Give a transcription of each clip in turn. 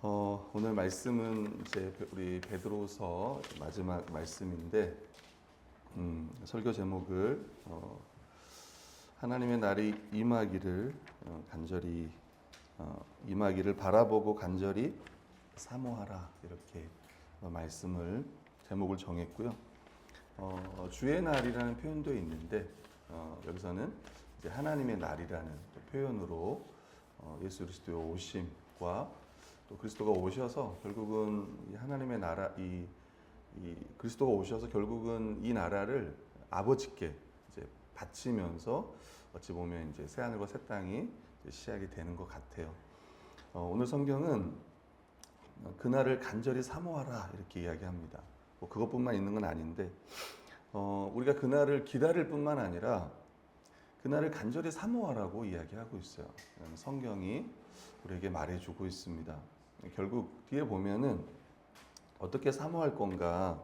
오늘 말씀은 이제 우리 베드로서 마지막 말씀인데, 설교 제목을 하나님의 날이 임하기를 간절히 임하기를 바라보고 간절히 사모하라, 이렇게 말씀을 제목을 정했고요. 주의 날이라는 표현도 있는데 여기서는 이제 하나님의 날이라는 표현으로 예수 그리스도의 오심과 또 그리스도가 오셔서 결국은 이 하나님의 나라, 이 그리스도가 오셔서 결국은 이 나라를 아버지께 이제 바치면서 어찌 보면 이제 새 하늘과 새 땅이 시작이 되는 것 같아요. 오늘 성경은 그날을 간절히 사모하라, 이렇게 이야기합니다. 뭐 그것뿐만 있는 건 아닌데 우리가 그날을 기다릴 뿐만 아니라 그날을 간절히 사모하라고 이야기하고 있어요. 성경이 우리에게 말해주고 있습니다. 결국 뒤에 보면은 어떻게 사모할 건가,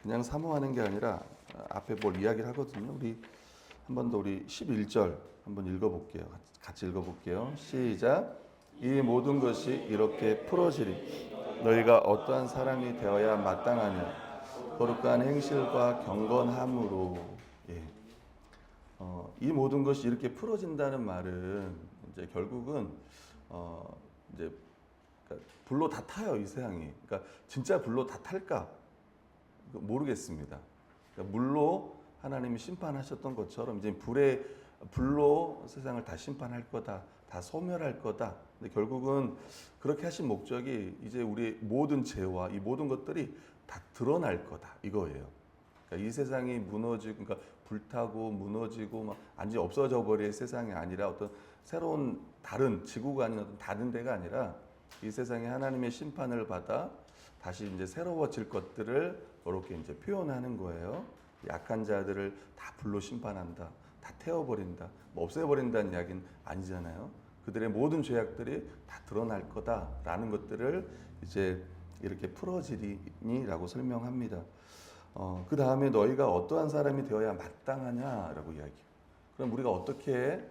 그냥 사모하는 게 아니라 앞에 뭘 이야기를 하거든요. 우리 한 번 더 우리 11절 한번 읽어볼게요. 같이 읽어볼게요. 시작. 이 모든 것이 이렇게 풀어지리. 너희가 어떠한 사람이 되어야 마땅하냐. 거룩한 행실과 경건함으로. 예. 이 모든 것이 이렇게 풀어진다는 말은 이제 결국은 이제 그러니까 불로 다 타요, 이 세상이. 그러니까 진짜 불로 다 탈까 모르겠습니다. 그러니까 물로 하나님이 심판하셨던 것처럼 이제 불로 세상을 다 심판할 거다, 다 소멸할 거다. 근데 결국은 그렇게 하신 목적이 이제 우리 모든 죄와 이 모든 것들이 다 드러날 거다, 이거예요. 그러니까 이 세상이 무너지고, 그러니까 불타고 무너지고 막 완전히 없어져 버릴 세상이 아니라 어떤 새로운 다른 지구가 아닌 어떤 다른 데가 아니라 이 세상에 하나님의 심판을 받아 다시 이제 새로워질 것들을 이렇게 이제 표현하는 거예요. 약한 자들을 다 불로 심판한다, 다 태워버린다, 뭐 없애버린다는 이야기는 아니잖아요. 그들의 모든 죄악들이 다 드러날 거다라는 것들을 이제 이렇게 풀어지리니라고 설명합니다. 그 다음에 너희가 어떠한 사람이 되어야 마땅하냐라고 이야기해요. 그럼 우리가 어떻게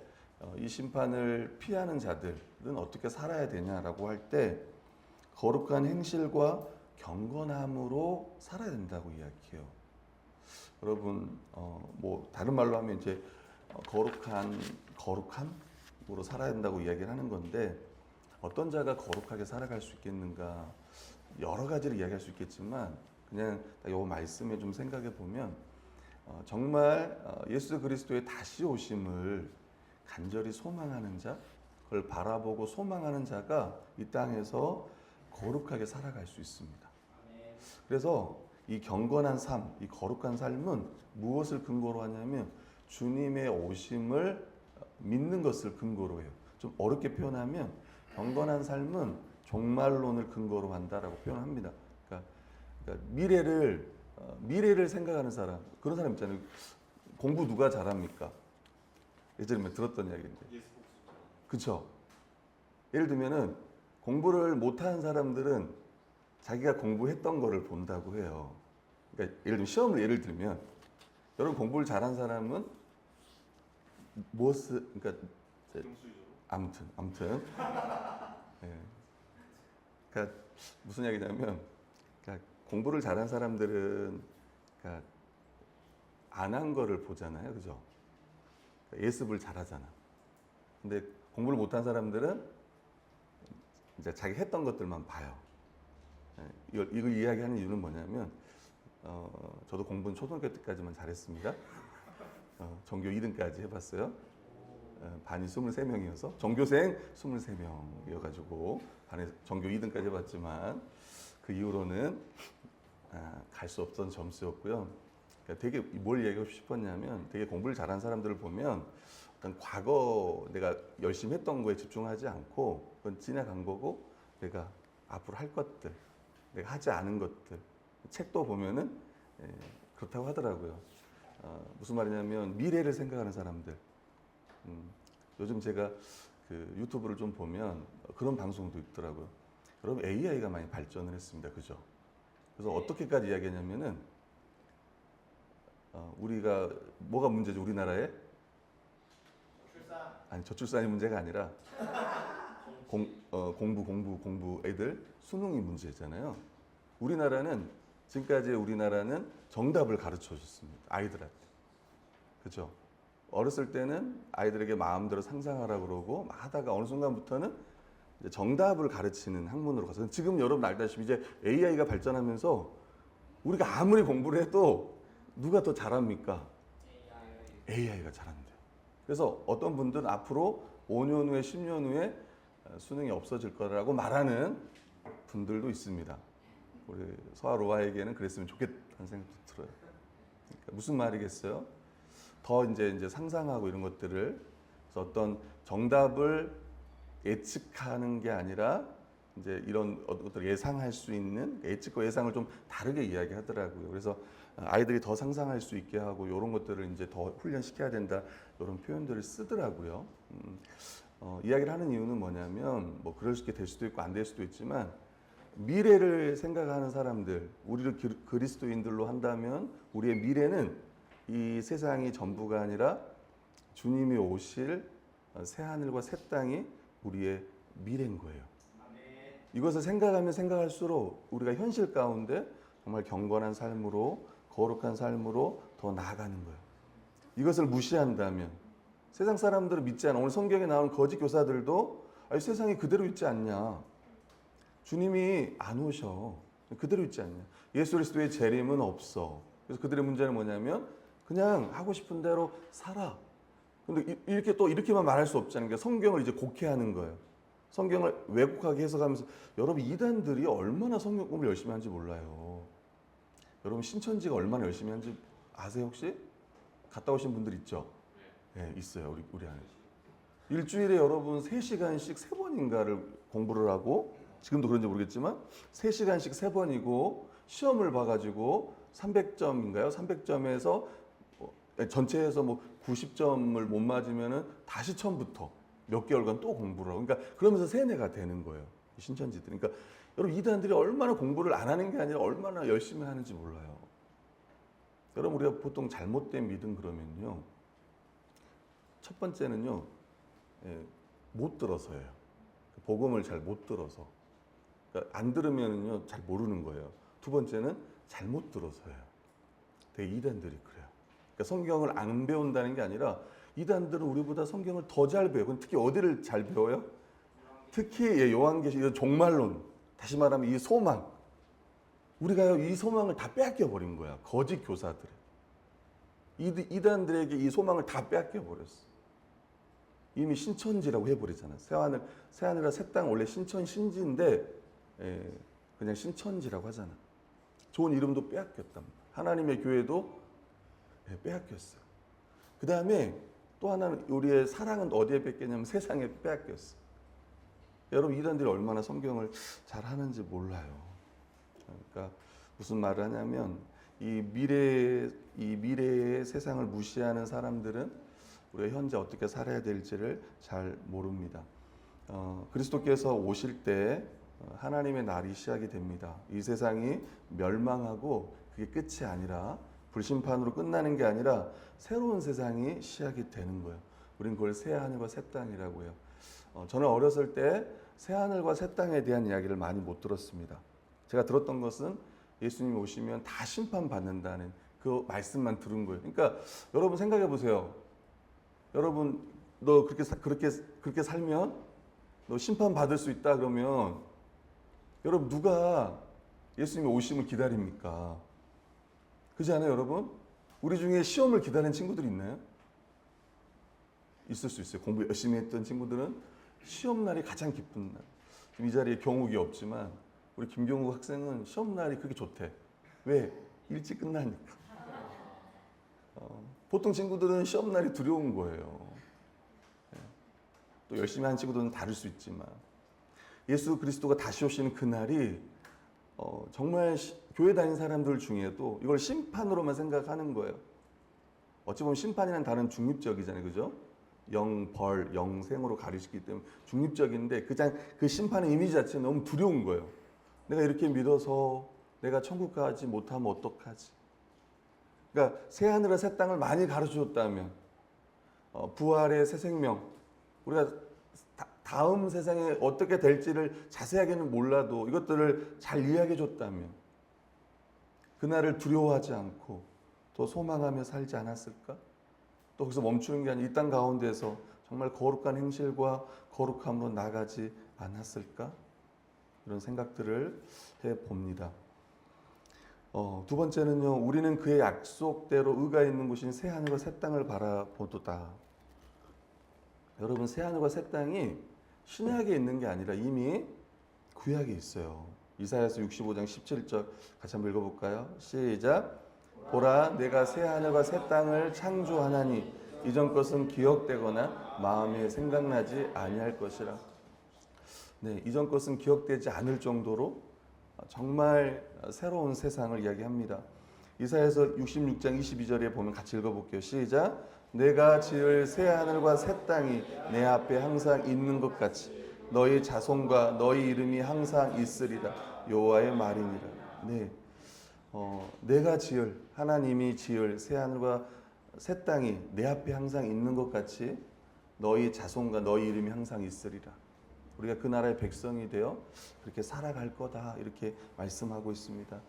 이 심판을 피하는 자들은 어떻게 살아야 되냐라고 할 때 거룩한 행실과 경건함으로 살아야 된다고 이야기해요. 여러분, 뭐 다른 말로 하면 이제 거룩함으로 살아야 된다고 이야기를 하는 건데, 어떤 자가 거룩하게 살아갈 수 있겠는가? 여러 가지를 이야기할 수 있겠지만 그냥 이 말씀에 좀 생각해 보면 정말 예수 그리스도의 다시 오심을 간절히 소망하는 자, 그걸 바라보고 소망하는 자가 이 땅에서 거룩하게 살아갈 수 있습니다. 그래서 이 경건한 삶, 이 거룩한 삶은 무엇을 근거로 하냐면 주님의 오심을 믿는 것을 근거로 해요. 좀 어렵게 표현하면 경건한 삶은 종말론을 근거로 한다라고 표현합니다. 그러니까 미래를 생각하는 사람, 그런 사람 있잖아요. 공부 누가 잘합니까? 예전에 들었던 이야기인데. 그렇죠. 예를 들면은 공부를 못하는 사람들은 자기가 공부했던 거를 본다고 해요. 그러니까 예를 들면 시험을 예를 들면 여러분 공부를 잘한 사람은 그러니까 아무튼 예. 그러니까 무슨 이야기냐면, 그러니까 공부를 잘한 사람들은 그러니까 안 한 거를 보잖아요, 그죠? 그러니까 예습을 잘하잖아. 근데 공부를 못한 사람들은 이제 자기 했던 것들만 봐요. 이걸 이야기하는 이유는 뭐냐면, 저도 공부는 초등학교 때까지만 잘했습니다. 전교 2등까지 해봤어요. 반이 23명이어서 전교생 23명이어가지고 반에 전교 2등까지 해봤지만 그 이후로는 갈 수 없던 점수였고요. 그러니까 되게 뭘 얘기하고 싶었냐면, 되게 공부를 잘한 사람들을 보면 어떤 과거 내가 열심히 했던 거에 집중하지 않고 그건 지나간 거고 내가 앞으로 할 것들, 내가 하지 않은 것들, 책도 보면은 그렇다고 하더라고요. 무슨 말이냐면 미래를 생각하는 사람들. 요즘 제가 그 유튜브를 좀 보면 그런 방송도 있더라고요. 여러분 AI가 많이 발전을 했습니다. 그죠? 그래서 어떻게까지 이야기하냐면은 우리가 뭐가 문제죠? 우리나라에? 출산. 아니, 저출산이 문제가 아니라 공부 애들 수능이 문제잖아요. 우리나라는 정답을 가르쳐 줬습니다. 아이들한테. 그죠? 어렸을 때는 아이들에게 마음대로 상상하라 그러고 막 하다가 어느 순간부터는 이제 정답을 가르치는 학문으로 가서 지금 여러분 알다시피 이제 AI가 발전하면서 우리가 아무리 공부를 해도 누가 더 잘합니까? AI가 잘한대요. 그래서 어떤 분들은 앞으로 5년 후에 10년 후에 수능이 없어질 거라고 말하는 분들도 있습니다. 우리 서아 로아에게는 그랬으면 좋겠다는 생각도 들어요. 그러니까 무슨 말이겠어요? 더 이제 상상하고 이런 것들을 그래서 어떤 정답을 예측하는 게 아니라 이제 이런 것들 예상할 수 있는 예측과 예상을 좀 다르게 이야기하더라고요. 그래서 아이들이 더 상상할 수 있게 하고 이런 것들을 이제 더 훈련시켜야 된다 이런 표현들을 쓰더라고요. 이야기를 하는 이유는 뭐냐면 뭐 그럴 수 있게 될 수도 있고 안 될 수도 있지만 미래를 생각하는 사람들, 우리를 그리스도인들로 한다면 우리의 미래는 이 세상이 전부가 아니라 주님이 오실 새 하늘과 새 땅이 우리의 미래인 거예요. 이것을 생각하면 생각할수록 우리가 현실 가운데 정말 경건한 삶으로 거룩한 삶으로 더 나아가는 거예요. 이것을 무시한다면 세상 사람들은 믿지 않아. 오늘 성경에 나오는 거짓 교사들도 아니, 세상이 그대로 있지 않냐. 주님이 안 오셔. 그대로 있지 않냐. 예수 그리스도의 재림은 없어. 그래서 그들의 문제는 뭐냐면 그냥 하고 싶은 대로 살아. 근데 이렇게만 말할 수 없잖아요. 그러니까 성경을 이제 곡해하는 거예요. 성경을 왜곡하게 해석하면서 여러분 이단들이 얼마나 성경 공부를 열심히 하는지 몰라요. 여러분 신천지가 얼마나 열심히 하는지 아세요 혹시? 갔다 오신 분들 있죠? 네, 있어요. 우리 안에. 일주일에 여러분 3시간씩 3번인가를 공부를 하고 지금도 그런지 모르겠지만 3시간씩 3번이고 시험을 봐가지고 300점인가요? 300점에서 전체에서 뭐 90점을 못 맞으면은 다시 처음부터 몇 개월간 또 공부를 하고 그러니까 그러면서 세뇌가 되는 거예요. 신천지들. 그러니까 여러분 이단들이 얼마나 공부를 안 하는 게 아니라 얼마나 열심히 하는지 몰라요. 여러분 우리가 보통 잘못된 믿음 그러면요. 첫 번째는요. 못 들어서예요. 복음을 잘 못 들어서. 그러니까 안 들으면요 잘 모르는 거예요. 두 번째는 잘못 들어서예요. 되게 이단들이 그래요. 그러니까 성경을 안 배운다는 게 아니라 이단들은 우리보다 성경을 더 잘 배워요. 특히 어디를 잘 배워요? 특히 요한계시록 종말론. 다시 말하면 이 소망. 우리가 이 소망을 다 빼앗겨 버린 거야. 거짓 교사들. 이단들에게 이 소망을 다 빼앗겨 버렸어. 이미 신천지라고 해버리잖아. 새하늘과 새 땅 원래 신천신지인데 그냥 신천지라고 하잖아. 좋은 이름도 빼앗겼단 말이야. 하나님의 교회도 빼앗겼어요. 그 다음에 또 하나는 우리의 사랑은 어디에 뺏겼냐면 세상에 빼앗겼어. 여러분 이단들이 얼마나 성경을 잘 하는지 몰라요. 그러니까 무슨 말을 하냐면 이 미래의 세상을 무시하는 사람들은 우리가 현재 어떻게 살아야 될지를 잘 모릅니다. 그리스도께서 오실 때 하나님의 날이 시작이 됩니다. 이 세상이 멸망하고 그게 끝이 아니라 불심판으로 끝나는 게 아니라 새로운 세상이 시작이 되는 거예요. 우린 그걸 새 하늘과 새 땅이라고 해요. 저는 어렸을 때 새 하늘과 새 땅에 대한 이야기를 많이 못 들었습니다. 제가 들었던 것은 예수님이 오시면 다 심판받는다는 그 말씀만 들은 거예요. 그러니까 여러분 생각해 보세요. 여러분 너 그렇게 살면 너 심판받을 수 있다 그러면 여러분 누가 예수님의 오심을 기다립니까? 그렇지 않아요, 여러분? 우리 중에 시험을 기다리는 친구들이 있나요? 있을 수 있어요. 공부 열심히 했던 친구들은 시험 날이 가장 기쁜 날. 지금 이 자리에 경욱이 없지만 우리 김경욱 학생은 시험 날이 그렇게 좋대. 왜? 일찍 끝나니까. 보통 친구들은 시험 날이 두려운 거예요. 또 열심히 하는 친구들은 다를 수 있지만 예수 그리스도가 다시 오시는 그날이 정말 교회 다니는 사람들 중에도 이걸 심판으로만 생각하는 거예요. 어찌 보면 심판이라는 단어는 중립적이잖아요. 그죠? 영, 벌, 영생으로 가리시기 때문에 중립적인데 그 심판의 이미지 자체는 너무 두려운 거예요. 내가 이렇게 믿어서 내가 천국 가지 못하면 어떡하지? 그러니까 새 하늘과 새 땅을 많이 가르쳐줬다면 부활의 새 생명 우리가 다 다음 세상에 어떻게 될지를 자세하게는 몰라도 이것들을 잘 이야기해 줬다면 그날을 두려워하지 않고 또 소망하며 살지 않았을까? 또 거기서 멈추는 게 아니라 이 땅 가운데서 정말 거룩한 행실과 거룩함으로 나가지 않았을까? 이런 생각들을 해봅니다. 두 번째는요, 우리는 그의 약속대로 의가 있는 곳인 새하늘과 새 땅을 바라보도다. 여러분, 새하늘과 새 땅이 신약에 있는 게 아니라 이미 구약에 있어요. 이사야서 65장 17절 같이 한번 읽어볼까요? 시작. 보라, 내가 새하늘과 새 땅을 창조하나니 이전 것은 기억되거나 마음에 생각나지 아니할 것이라. 네, 이전 것은 기억되지 않을 정도로 정말 새로운 세상을 이야기합니다. 이사야서 66장 22절에 보면 같이 읽어볼게요. 시작. 내가 지을 새 하늘과 새 땅이 내 앞에 항상 있는 것 같이 너희 자손과 너희 이름이 항상 있으리라. 여호와의 말이니라. 네, 내가 지을, 하나님이 지을 새 하늘과 새 땅이 내 앞에 항상 있는 것 같이 너희 자손과 너희 이름이 항상 있으리라. 우리가 그 나라의 백성이 되어 그렇게 살아갈 거다, 이렇게 말씀하고 있습니다.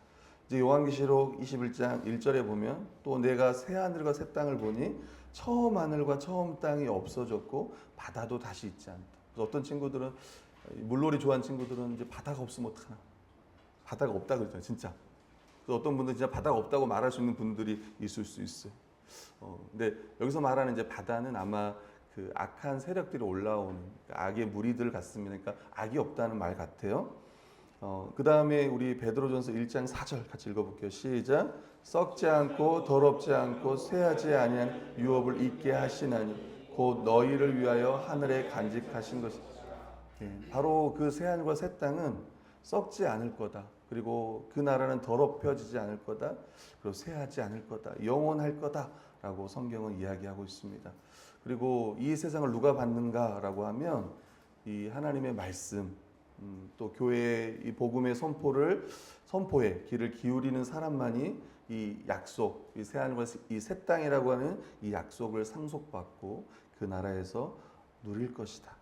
이제 요한계시록 21장 1절에 보면 또 내가 새 하늘과 새 땅을 보니 처음 하늘과 처음 땅이 없어졌고 바다도 다시 있지 않다. 그래서 어떤 친구들은, 물놀이 좋아하는 친구들은 이제 바다가 없으면 어떡하나, 바다가 없다 그러잖아요, 진짜. 그래서 어떤 분들은 진짜 바다가 없다고 말할 수 있는 분들이 있을 수 있어요. 근데 여기서 말하는 이제 바다는 아마 그 악한 세력들이 올라오는, 악의 무리들 같습니다. 그러니까 악이 없다는 말 같아요. 그 다음에 우리 베드로전서 1장 4절 같이 읽어볼게요. 시작. 썩지 않고 더럽지 않고 쇠하지 아니한 유업을 있게 하시나니 곧 너희를 위하여 하늘에 간직하신 것이. 바로 그 새하늘과 새 땅은 썩지 않을 거다. 그리고 그 나라는 더럽혀지지 않을 거다. 그리고 쇠하지 않을 거다. 영원할 거다라고 성경은 이야기하고 있습니다. 그리고 이 세상을 누가 받는가라고 하면 이 하나님의 말씀, 또 교회의 이 복음의 선포에 귀를 기울이는 사람만이 이 약속, 이 새하늘과 이 새 땅이라고 하는 이 약속을 상속받고 그 나라에서 누릴 것이다.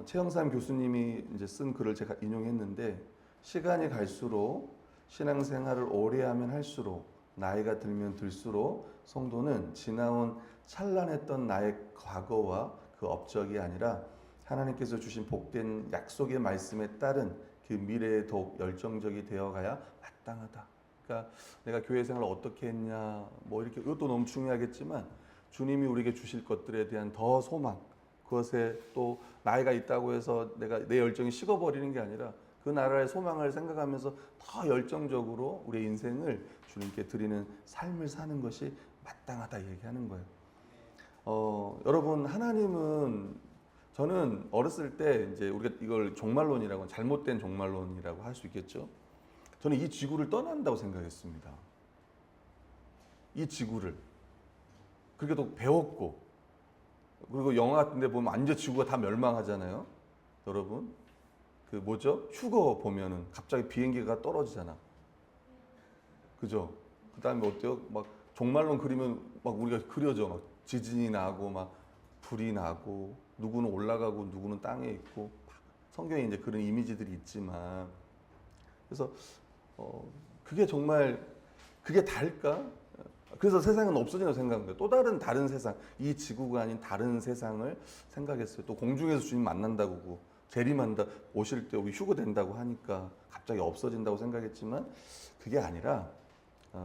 최영삼 교수님이 이제 쓴 글을 제가 인용했는데, 시간이 갈수록 신앙생활을 오래 하면 할수록 나이가 들면 들수록 성도는 지나온 찬란했던 나의 과거와 그 업적이 아니라 하나님께서 주신 복된 약속의 말씀에 따른 그 미래에 더욱 열정적이 되어가야 마땅하다. 그러니까 내가 교회 생활을 어떻게 했냐, 뭐 이렇게, 이것도 너무 중요하겠지만 주님이 우리에게 주실 것들에 대한 더 소망, 그것에 또 나이가 있다고 해서 내 열정이 식어버리는 게 아니라 그 나라의 소망을 생각하면서 더 열정적으로 우리의 인생을 주님께 드리는 삶을 사는 것이 마땅하다 얘기하는 거예요. 여러분, 하나님은, 저는 어렸을 때 이제 우리가 이걸 종말론이라고, 잘못된 종말론이라고 할 수 있겠죠. 저는 이 지구를 떠난다고 생각했습니다. 이 지구를. 그렇게 또 배웠고, 그리고 영화 같은 데 보면 완전 지구가 다 멸망하잖아요. 여러분, 그 뭐죠? 휴거 보면은 갑자기 비행기가 떨어지잖아. 그죠? 그 다음에 어때요? 막 종말론 그리면 막 우리가 그려져. 막 지진이 나고, 막 불이 나고, 누구는 올라가고, 누구는 땅에 있고. 성경에 이제 그런 이미지들이 있지만. 그래서, 그게 정말, 그게 달까? 그래서 세상은 없어진다고 생각합니다. 또 다른 세상, 이 지구가 아닌 다른 세상을 생각했어요. 또 공중에서 주님 만난다고, 재림한다, 오실 때 여기 휴거된다고 하니까 갑자기 없어진다고 생각했지만 그게 아니라,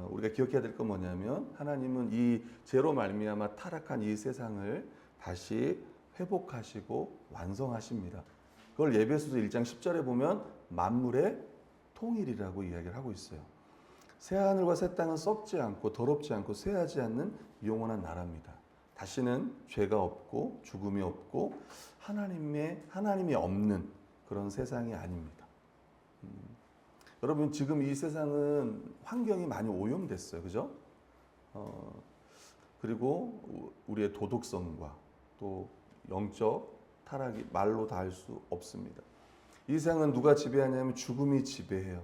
우리가 기억해야 될 건 뭐냐면 하나님은 이 죄로 말미암아 타락한 이 세상을 다시 회복하시고 완성하십니다. 그걸 에베소서 1장 10절에 보면 만물의 통일이라고 이야기를 하고 있어요. 새하늘과 새 땅은 썩지 않고 더럽지 않고 쇠하지 않는 영원한 나라입니다. 다시는 죄가 없고 죽음이 없고 하나님이 없는 그런 세상이 아닙니다. 여러분, 지금 이 세상은 환경이 많이 오염됐어요. 그죠? 그리고 우리의 도덕성과 또 영적 타락이 말로 다 할 수 없습니다. 이 세상은 누가 지배하냐면 죽음이 지배해요.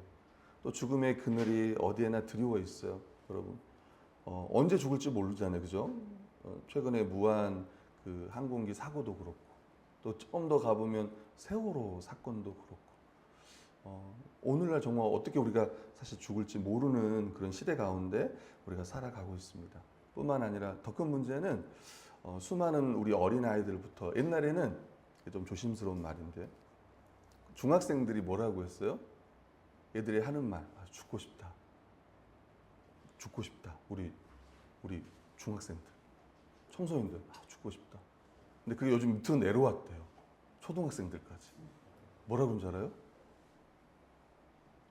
또 죽음의 그늘이 어디에나 드리워 있어요. 여러분, 언제 죽을지 모르잖아요. 그죠? 최근에 무한 그 항공기 사고도 그렇고, 또 좀 더 가보면 세월호 사건도 그렇고 오늘날 정말 어떻게 우리가 사실 죽을지 모르는 그런 시대 가운데 우리가 살아가고 있습니다. 뿐만 아니라 더 큰 문제는 수많은 우리 어린아이들부터 옛날에는 좀 조심스러운 말인데 중학생들이 뭐라고 했어요? 얘들이 하는 말, 죽고 싶다. 죽고 싶다. 우리 중학생들, 청소년들, 죽고 싶다. 근데 그게 요즘 밑으로 내려왔대요. 초등학생들까지. 뭐라 그런 줄 알아요?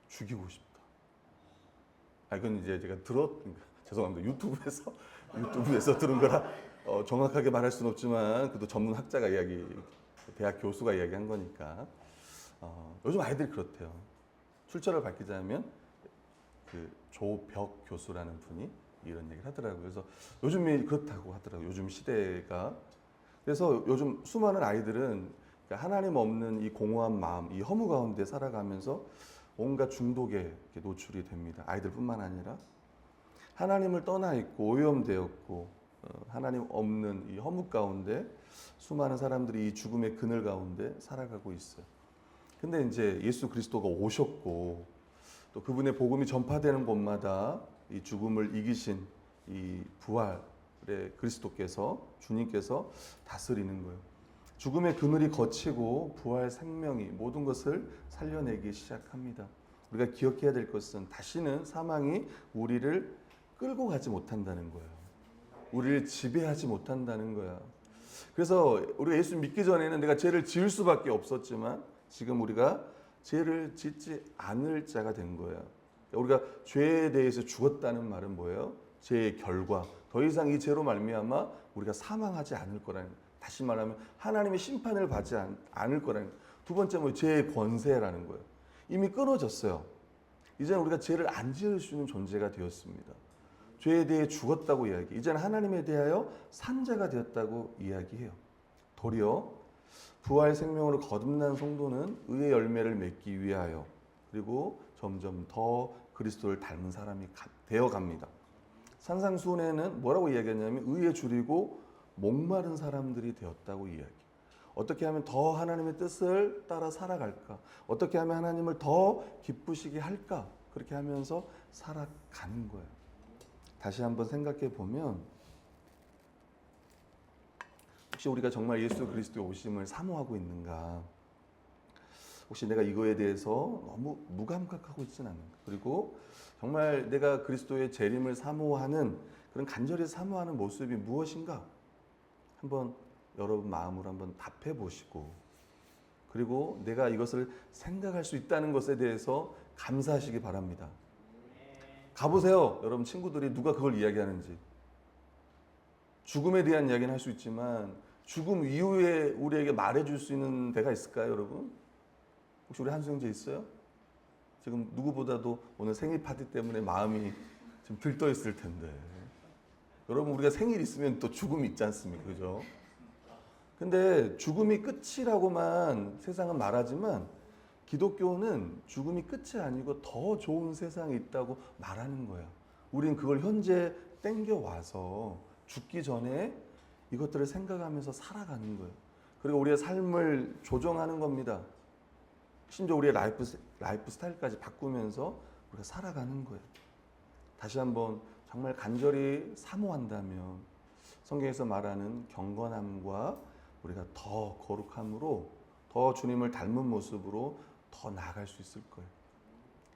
죽이고 싶다. 이건 이제 제가 죄송합니다. 유튜브에서 들은 거라 정확하게 말할 수는 없지만 그래도 전문 학자가 대학 교수가 이야기한 거니까 요즘 아이들이 그렇대요. 출처를 밝히자면 그 조벽 교수라는 분이 이런 얘기를 하더라고요. 그래서 요즘이 그렇다고 하더라고요. 요즘 시대가. 그래서 요즘 수많은 아이들은 하나님 없는 이 공허한 마음, 이 허무 가운데 살아가면서 온갖 중독에 노출이 됩니다. 아이들뿐만 아니라 하나님을 떠나 있고 오염되었고 하나님 없는 이 허무 가운데 수많은 사람들이 이 죽음의 그늘 가운데 살아가고 있어요. 근데 이제 예수 그리스도가 오셨고 또 그분의 복음이 전파되는 곳마다 이 죽음을 이기신 이 부활의 그리스도께서 주님께서 다스리는 거예요. 죽음의 그늘이 거치고 부활 생명이 모든 것을 살려내기 시작합니다. 우리가 기억해야 될 것은 다시는 사망이 우리를 끌고 가지 못한다는 거예요. 우리를 지배하지 못한다는 거야. 그래서 우리가 예수 믿기 전에는 내가 죄를 지을 수밖에 없었지만 지금 우리가 죄를 짓지 않을 자가 된 거야. 우리가 죄에 대해서 죽었다는 말은 뭐예요? 죄의 결과. 더 이상 이 죄로 말미암아 우리가 사망하지 않을 거라는 거예요. 다시 말하면 하나님의 심판을 받지 않을 거라는 거예요. 두 번째 뭐 죄의 권세라는 거예요. 이미 끊어졌어요. 이제는 우리가 죄를 안 지을 수 있는 존재가 되었습니다. 죄에 대해 죽었다고 이야기해요. 이제는 하나님에 대하여 산 자가 되었다고 이야기해요. 도리어 부활 생명으로 거듭난 성도는 의의 열매를 맺기 위하여 그리고 점점 더 그리스도를 닮은 사람이 되어갑니다. 산상수훈에는 뭐라고 이야기했냐면 의에 줄이고 목마른 사람들이 되었다고 이야기해요. 어떻게 하면 더 하나님의 뜻을 따라 살아갈까? 어떻게 하면 하나님을 더 기쁘시게 할까? 그렇게 하면서 살아가는 거예요. 다시 한번 생각해 보면 혹시 우리가 정말 예수 그리스도의 오심을 사모하고 있는가? 혹시 내가 이거에 대해서 너무 무감각하고 있지는 않는가? 그리고 정말 내가 그리스도의 재림을 사모하는 그런 간절히 사모하는 모습이 무엇인가? 한번 여러분 마음으로 한번 답해 보시고 그리고 내가 이것을 생각할 수 있다는 것에 대해서 감사하시기 바랍니다. 가보세요. 여러분 친구들이 누가 그걸 이야기하는지. 죽음에 대한 이야기는 할 수 있지만 죽음 이후에 우리에게 말해줄 수 있는 데가 있을까요, 여러분? 혹시 우리 한수 형제 있어요? 지금 누구보다도 오늘 생일 파티 때문에 마음이 좀 들떠 있을 텐데. 여러분 우리가 생일 있으면 또 죽음이 있지 않습니까? 그죠? 근데 죽음이 끝이라고만 세상은 말하지만 기독교는 죽음이 끝이 아니고 더 좋은 세상이 있다고 말하는 거야. 우린 그걸 현재 땡겨와서 죽기 전에 이것들을 생각하면서 살아가는 거예요. 그리고 우리의 삶을 조정하는 겁니다. 심지어 우리의 라이프 스타일까지 바꾸면서 우리가 살아가는 거예요. 다시 한번 정말 간절히 사모한다면 성경에서 말하는 경건함과 우리가 더 거룩함으로 더 주님을 닮은 모습으로 더 나아갈 수 있을 거예요.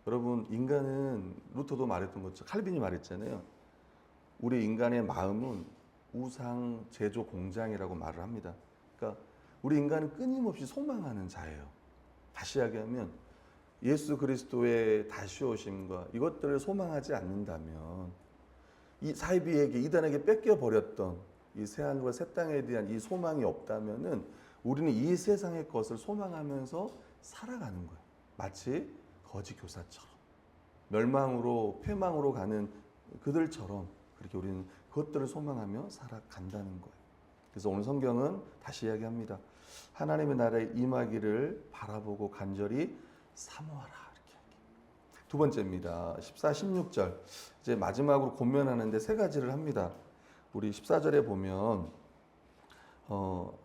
여러분 인간은 루터도 말했던 것처럼 칼빈이 말했잖아요. 우리 인간의 마음은 우상 제조 공장이라고 말을 합니다. 그러니까 우리 인간은 끊임없이 소망하는 자예요. 다시 이야기하면 예수 그리스도의 다시 오심과 이것들을 소망하지 않는다면 이 사이비에게 이단에게 뺏겨 버렸던 이 새하늘과 새 땅에 대한 이 소망이 없다면은 우리는 이 세상의 것을 소망하면서 살아가는 거예요. 마치 거지 교사처럼 멸망으로 패망으로 가는 그들처럼 그렇게 우리는 그것들을 소망하며 살아간다는 거예요. 그래서 오늘 성경은 다시 이야기합니다. 하나님의 나라에 임하기를 바라보고 간절히 사모하라 이렇게 이야기해요. 두 번째입니다. 14, 16절 이제 마지막으로 권면하는데 세 가지를 합니다. 우리 14절에 보면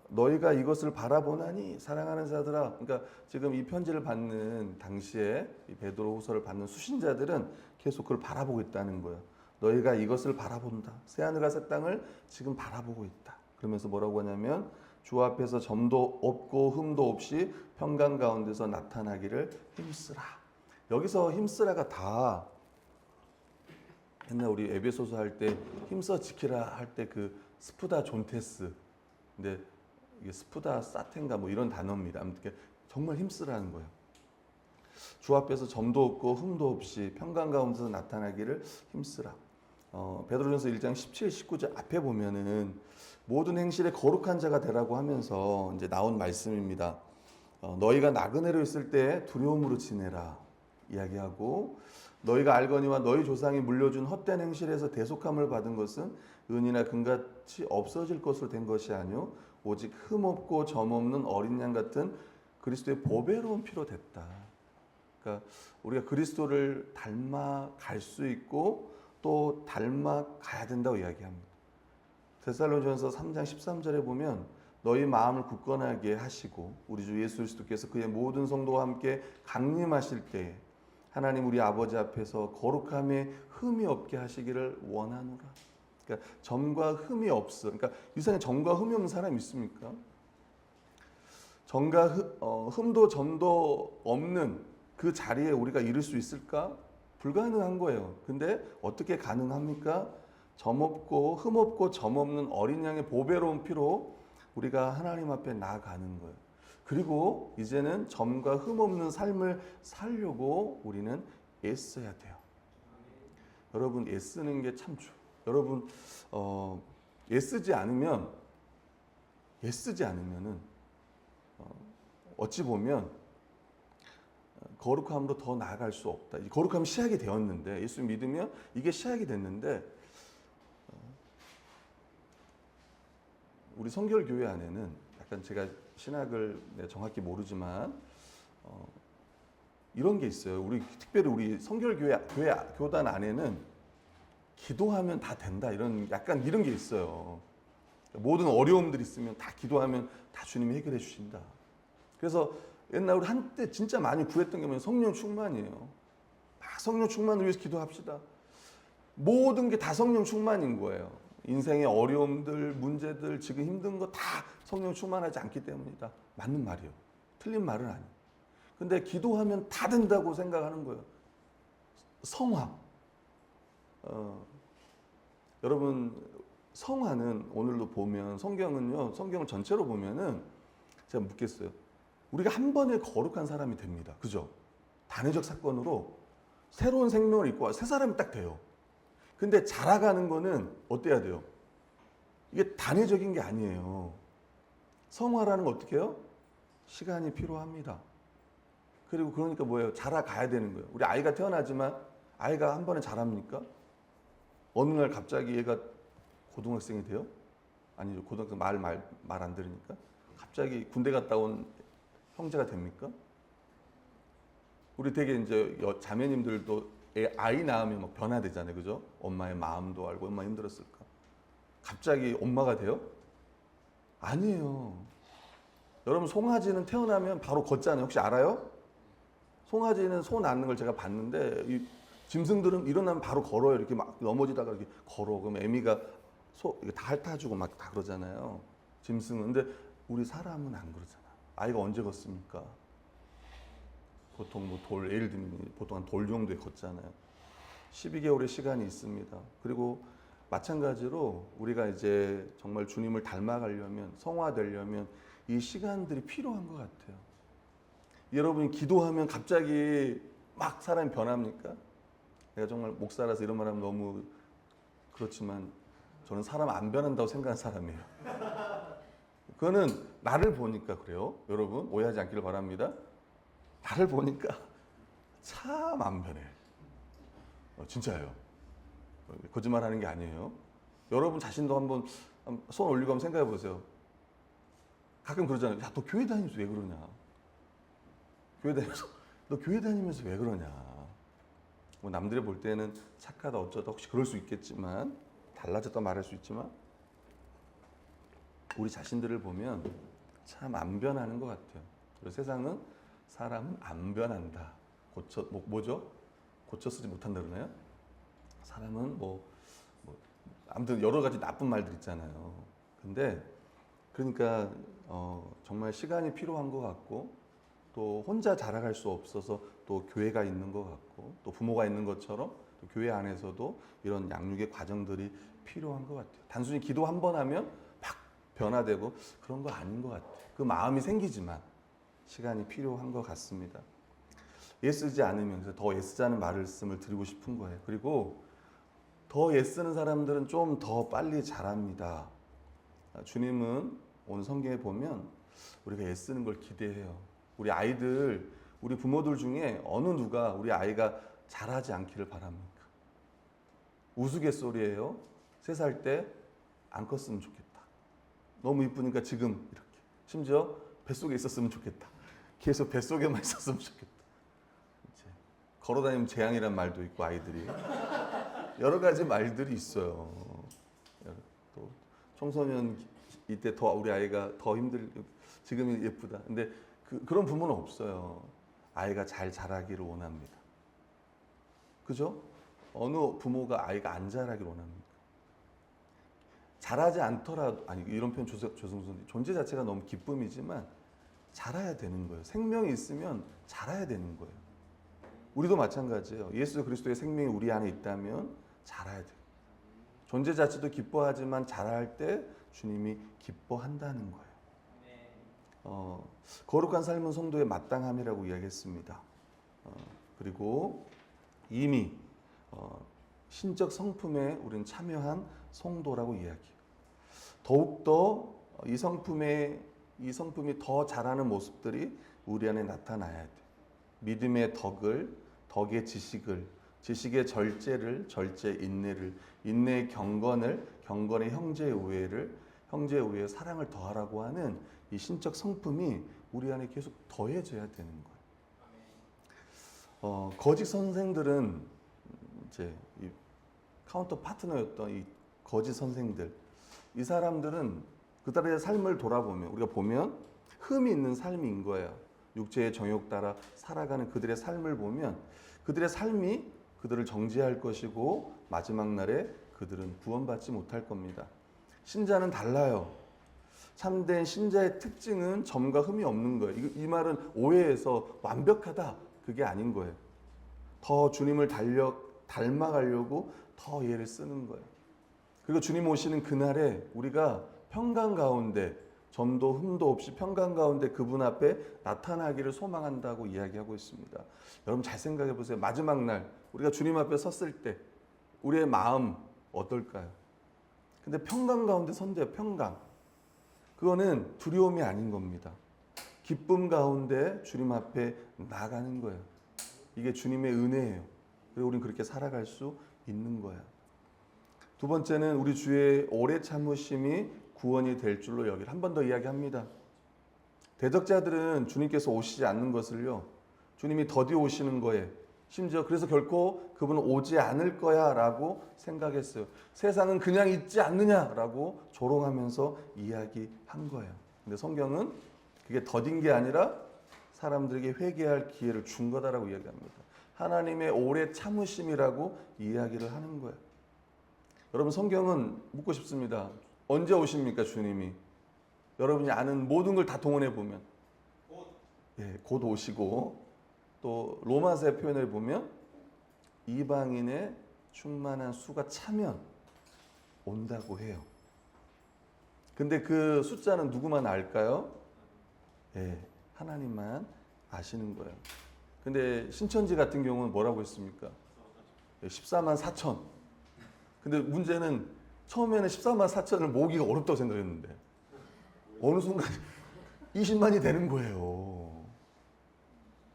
너희가 이것을 바라보나니 사랑하는 자들아. 그러니까 지금 이 편지를 받는 당시에 이 베드로후서를 받는 수신자들은 계속 그걸 바라보고 있다는 거예요. 너희가 이것을 바라본다. 새하늘과 새 땅을 지금 바라보고 있다. 그러면서 뭐라고 하냐면 주 앞에서 점도 없고 흠도 없이 평강 가운데서 나타나기를 힘쓰라. 여기서 힘쓰라가 다 옛날 우리 에베소서 할 때 힘써 지키라 할 때 그 스푸다 존테스, 근데 이게 스푸다 사텐가 뭐 이런 단어입니다. 아무튼 정말 힘쓰라는 거예요. 주 앞에서 점도 없고 흠도 없이 평강 가운데서 나타나기를 힘쓰라. 베드로전서 1장 17, 19절 앞에 보면은 모든 행실에 거룩한 자가 되라고 하면서 이제 나온 말씀입니다. 너희가 나그네로 있을 때 두려움으로 지내라 이야기하고, 너희가 알거니와 너희 조상이 물려준 헛된 행실에서 대속함을 받은 것은 은이나 금같이 없어질 것으로 된 것이 아니요 오직 흠없고 점없는 어린 양 같은 그리스도의 보배로운 피로 됐다. 그러니까 우리가 그리스도를 닮아 갈 수 있고 또 닮아 가야 된다고 이야기합니다. 데살로니가전서 3장 13절에 보면 너희 마음을 굳건하게 하시고 우리 주 예수 그리스도께서 그의 모든 성도와 함께 강림하실 때에 하나님 우리 아버지 앞에서 거룩함에 흠이 없게 하시기를 원하노라. 그러니까 점과 흠이 없어. 그러니까 이 세상에 점과 흠이 없는 사람이 있습니까? 점과 흠도 점도 없는 그 자리에 우리가 이룰 수 있을까? 불가능한 거예요. 근데 어떻게 가능합니까? 점 없고 흠 없고 점 없는 어린 양의 보배로운 피로 우리가 하나님 앞에 나아가는 거예요. 그리고 이제는 점과 흠 없는 삶을 살려고 우리는 애써야 돼요. 여러분 애쓰는 게 참 좋아요. 여러분 애쓰지 않으면은 어찌 보면 거룩함으로 더 나아갈 수 없다. 거룩함이 시작이 되었는데, 예수 믿으면 이게 시작이 됐는데, 우리 성결교회 안에는 약간 제가 신학을 정확히 모르지만 이런 게 있어요. 특별히 우리 성결교회 교단 안에는 기도하면 다 된다, 이런 약간 이런 게 있어요. 모든 어려움들이 있으면 다 기도하면 다 주님이 해결해 주신다. 그래서 옛날 우리 한때 진짜 많이 구했던 게 뭐냐면 성령 충만이에요. 막 성령 충만을 위해서 기도합시다. 모든 게 다 성령 충만인 거예요. 인생의 어려움들, 문제들, 지금 힘든 거 다 성령 충만하지 않기 때문이다. 맞는 말이에요. 틀린 말은 아니에요. 근데 기도하면 다 된다고 생각하는 거예요. 성화. 여러분 성화는 오늘도 보면 성경을 전체로 보면은 제가 묻겠어요. 우리가 한 번에 거룩한 사람이 됩니다. 그죠? 단회적 사건으로 새로운 생명을 입고 새 사람이 딱 돼요. 근데 자라가는 거는 어때야 돼요? 이게 단회적인 게 아니에요. 성화라는 건 어떻게 해요? 시간이 필요합니다. 그리고 그러니까 뭐예요? 자라가야 되는 거예요. 우리 아이가 태어나지만 아이가 한 번에 자랍니까? 어느 날 갑자기 얘가 고등학생이 돼요? 아니죠. 고등학생 말 안 들으니까. 갑자기 군대 갔다 온 형제가 됩니까? 우리 되게 이제 자매님들도 아이 낳으면 막 변화되잖아요. 그죠? 엄마의 마음도 알고 얼마나 힘들었을까. 갑자기 엄마가 돼요? 아니에요. 여러분 송아지는 태어나면 바로 걷잖아요. 혹시 알아요? 송아지는 소 낳는 걸 제가 봤는데 이 짐승들은 일어나면 바로 걸어요. 이렇게 막 넘어지다가 이렇게 걸어. 그럼 애미가 이거 다 핥아주고 막 다 그러잖아요. 짐승은. 근데 우리 사람은 안 그러잖아. 아이가 언제 걷습니까? 보통 예를 들면 보통 한 돌 정도에 걷잖아요. 12개월의 시간이 있습니다. 그리고 마찬가지로 우리가 이제 정말 주님을 닮아가려면, 성화되려면 이 시간들이 필요한 것 같아요. 여러분이 기도하면 갑자기 막 사람이 변합니까? 내가 정말 목사라서 이런 말 하면 너무 그렇지만 저는 사람 안 변한다고 생각하는 사람이에요. 그거는 나를 보니까 그래요. 여러분 오해하지 않기를 바랍니다. 나를 보니까 참 안 변해. 진짜예요. 거짓말하는 게 아니에요. 여러분 자신도 한번 손 올리고 한번 생각해 보세요. 가끔 그러잖아요. 야, 너 교회 다니면서 왜 그러냐? 너 교회 다니면서 왜 그러냐? 뭐 남들이 볼 때는 착하다 어쩌다 혹시 그럴 수 있겠지만 달라졌다 말할 수 있지만 우리 자신들을 보면 참 안 변하는 것 같아요. 그리고 세상은 사람은 안 변한다. 뭐죠? 고쳐 쓰지 못한다 그러나요? 사람은 아무튼 여러 가지 나쁜 말들 있잖아요. 근데 그러니까 정말 시간이 필요한 것 같고, 또 혼자 자라갈 수 없어서 또 교회가 있는 것 같고, 또 부모가 있는 것처럼 또 교회 안에서도 이런 양육의 과정들이 필요한 것 같아요. 단순히 기도 한 번 하면 막 변화되고 그런 거 아닌 것 같아요. 그 마음이 생기지만 시간이 필요한 것 같습니다. 애쓰지 않으면, 그래서 더 애쓰자는 말씀을 드리고 싶은 거예요. 그리고 더 애쓰는 사람들은 좀 더 빨리 자랍니다. 주님은 오늘 성경에 보면 우리가 애쓰는 걸 기대해요. 우리 아이들, 우리 부모들 중에 어느 누가 우리 아이가 잘하지 않기를 바랍니까? 우스갯소리예요. 3살 때 안 컸으면 좋겠다. 너무 이쁘니까 지금 이렇게. 심지어 뱃속에 있었으면 좋겠다. 계속 뱃속에만 있었으면 좋겠다. 이제 걸어다니면 재앙이란 말도 있고, 아이들이 여러 가지 말들이 있어요. 또 청소년 이때 더 우리 아이가 더 지금이 예쁘다. 근데 그런 부모는 없어요. 아이가 잘 자라기를 원합니다. 그죠? 어느 부모가 아이가 안 자라기를 원합니까? 잘하지 않더라도, 아니 이런 표현 죄송스러운데, 존재 자체가 너무 기쁨이지만 자라야 되는 거예요. 생명이 있으면 자라야 되는 거예요. 우리도 마찬가지예요. 예수 그리스도의 생명이 우리 안에 있다면 자라야 돼요. 존재 자체도 기뻐하지만 자랄 때 주님이 기뻐한다는 거예요. 거룩한 삶은 성도의 마땅함이라고 이야기했습니다. 그리고 이미 신적 성품에 우리는 참여한 성도라고 이야기해요. 더욱더 이 성품이 더 자라는 모습들이 우리 안에 나타나야 돼. 믿음의 덕의 지식의 절제의 인내를, 인내의 경건의 형제의 우애의 사랑을 더하라고 하는 이 신적 성품이 우리 안에 계속 더해져야 되는 거예요. 거짓 선생들은 이제 이 카운터 파트너였던 이 거짓 선생들, 이 사람들은 그들의 삶을 돌아보면, 우리가 보면 흠이 있는 삶인 거예요. 육체의 정욕 따라 살아가는 그들의 삶을 보면 그들의 삶이 그들을 정죄할 것이고 마지막 날에 그들은 구원받지 못할 겁니다. 신자는 달라요. 참된 신자의 특징은 점과 흠이 없는 거예요. 이 말은 오해해서 완벽하다, 그게 아닌 거예요. 더 주님을 닮아가려고 더 예를 쓰는 거예요. 그리고 주님 오시는 그날에 우리가 평강 가운데, 점도 흠도 없이 평강 가운데 그분 앞에 나타나기를 소망한다고 이야기하고 있습니다. 여러분 잘 생각해 보세요. 마지막 날 우리가 주님 앞에 섰을 때 우리의 마음 어떨까요? 근데 평강 가운데 선대요. 평강. 그거는 두려움이 아닌 겁니다. 기쁨 가운데 주님 앞에 나가는 거예요. 이게 주님의 은혜예요. 그리고 우리는 그렇게 살아갈 수 있는 거예요. 두 번째는 우리 주의 오래 참으심이 구원이 될 줄로 여기를 한 번 더 이야기합니다. 대적자들은 주님께서 오시지 않는 것을요, 주님이 더디 오시는 거예요. 심지어 그래서 결코 그분은 오지 않을 거야 라고 생각했어요. 세상은 그냥 있지 않느냐라고 조롱하면서 이야기한 거예요. 근데 성경은 그게 더딘 게 아니라 사람들에게 회개할 기회를 준 거다라고 이야기합니다. 하나님의 오래 참으심이라고 이야기를 하는 거예요. 여러분 성경은 묻고 싶습니다. 언제 오십니까 주님이? 여러분이 아는 모든 걸 다 동원해 보면 곧 오시고, 또 로마서의 표현을 보면 이방인의 충만한 수가 차면 온다고 해요. 근데 그 숫자는 누구만 알까요? 하나님만 아시는 거예요. 근데 신천지 같은 경우는 뭐라고 했습니까? 14만 4천. 근데 문제는 처음에는 14만 4천을 모으기가 어렵다고 생각했는데 어느 순간 20만이 되는 거예요.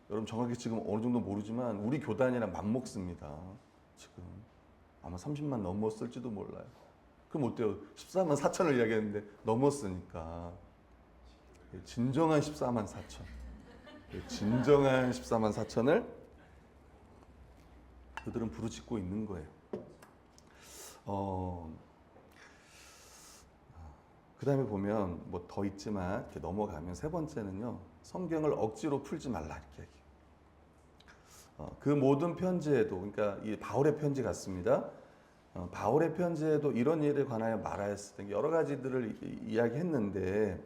여러분 정확히 지금 어느 정도 모르지만 우리 교단이랑 맞먹습니다. 지금 아마 30만 넘었을지도 몰라요. 그럼 어때요? 14만 4천을 이야기했는데 넘었으니까 진정한 14만 4천, 진정한 14만 4천을 그들은 부르짖고 있는 거예요. 그 다음에 보면 뭐 더 있지만 이렇게 넘어가면 세 번째는요, 성경을 억지로 풀지 말라 이렇게 얘기해요. 그 모든 편지에도, 그러니까 이 바울의 편지 같습니다. 바울의 편지에도 이런 일에 관하여 말하였을 때 여러 가지들을 이야기했는데,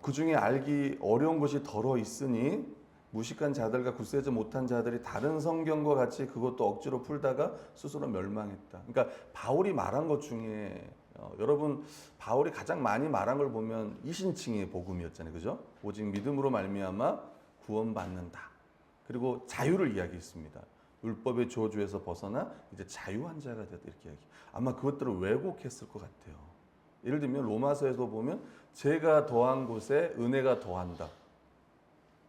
그 중에 알기 어려운 것이 덜어 있으니 무식한 자들과 굳세지 못한 자들이 다른 성경과 같이 그것도 억지로 풀다가 스스로 멸망했다. 그러니까 바울이 말한 것 중에 여러분, 바울이 가장 많이 말한 걸 보면 이신칭의 복음이었잖아요, 그죠? 오직 믿음으로 말미암아 구원받는다. 그리고 자유를 이야기했습니다. 율법의 저주에서 벗어나 이제 자유한 자가 되었다 이렇게 이야기. 아마 그것들을 왜곡했을 것 같아요. 예를 들면 로마서에도 보면 죄가 더한 곳에 은혜가 더한다.